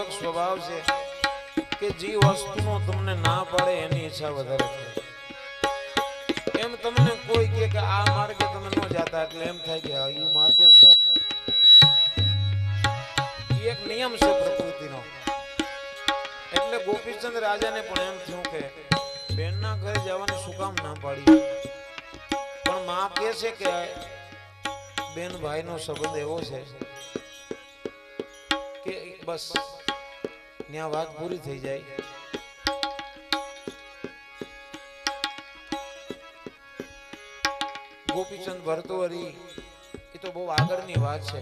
એક સ્વભાવ છે કે જે વસ્તુનો તમને ના પડે એની ઈચ્છા વધારે થાય. એમ તમને કોઈ કહે કે આ માર્ગે તમે ન જાતા એટલે એમ થાય કે આ માર્ગે શું? એક નિયમ છે પ્રકૃતિનો. એટલે ગોપીચંદ રાજાને પણ એમ થયું કે બેનના ઘરે જવાની શું કામ ના પાડી, પણ માં કહે છે કે બેન ભાઈનો સંબંધ એવો છે કે બસ ત્યાં વાત પૂરી થઈ જાય. ગોપીચંદ ભરતોહરી એ તો બહુ આગળની વાત છે,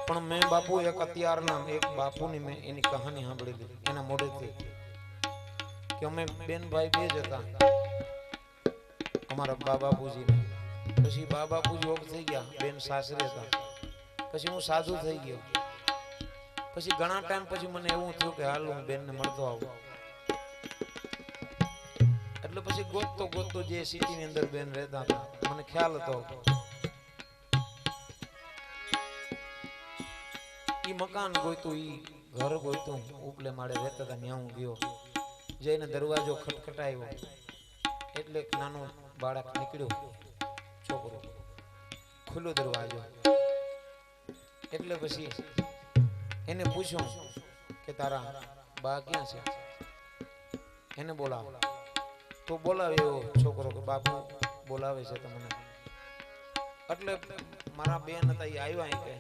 પણ મેં બાપુ એક અત્યારના એક બાપુની મેં એની કહાની સાંભળેલી એના મોઢેથી કે અમે બેન ભાઈ બે જ હતા અમારા બા બાપુજી. પછી બા બાપુજી ઓફ થઈ ગયા, બેન સાસરે હતા. પછી હું સાધુ થઈ ગયો. પછી ઘણા ટાઈમ પછી મને એવું થયું કે હાલ હું બેનને મળતો આવું. એટલે પછી ગોતતો ગોતતો જે સિટીની અંદર બેન રહેતા હતા મને ખ્યાલ હતો ઈ મકાન ગોતું, ઈ ઘર ગોતું, ઉપલે માળે રહેતા હતા. ત્યાં હું ગયો, જઈને દરવાજો ખટખટાયો એટલે એક નાનો બાળક નીકળ્યો, છોકરો. ખુલ્લો દરવાજો એટલે પછી એને પૂછ્યું કે તારા બા ક્યાં છે, એને બોલાવ. તો બોલાવ્યો છોકરો કે બાપુ બોલાવે છે તમને. એટલે મારા બેન હતા એ આવ્યા કે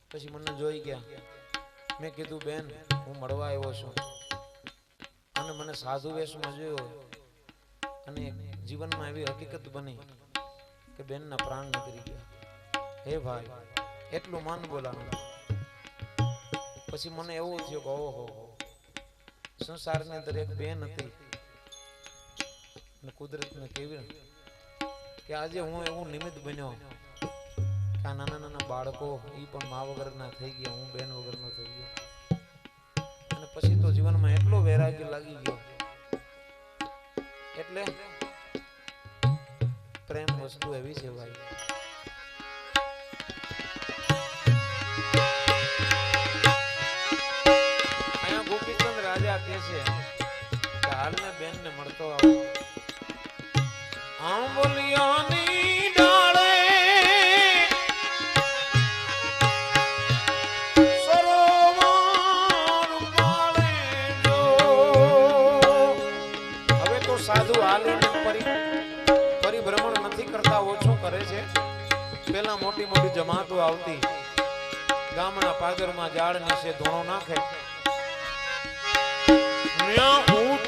પછી મને જોઈ ગયા. મેં કીધું બેન હું મળવા આવ્યો છું, અને મને સાધુ વેશમાં જોયો અને જીવનમાં એવી હકીકત બની કે બેનના પ્રાણ નીકળી ગયા. હે ભાઈ એટલું મન બોલાવું. પછી મને એવું થયું કે ઓહો સંસારની અંદર એક બેન હતી અને કુદરતને કેવી કે આજે હું એવું નિમિત્ત બન્યો કે આ નાના નાના બાળકો એ પણ મા વગરના થઈ ગયા, હું બેન વગરનો થઈ ગયો. અને પછી તો જીવનમાં એટલો વૈરાગ્ય લાગી ગયો. એટલે પ્રેમ વસ્તુ એવી છે ભાઈ. અહીંયા ગોપીચંદ રાજા કહે છે કે હાલને બેન ને મળતો આવો. આંબલિયાની ડાળે સરોવર પાળે જો. હવે તો સાધુ હાલીને પરિભ્રમણ નથી કરતા, ઓછું કરે છે. પેલા મોટી મોટી જમાતો આવતી, ગામના પાદરમાં ઝાડ નીચે ધોણો નાખે, ન્યા ઊંટ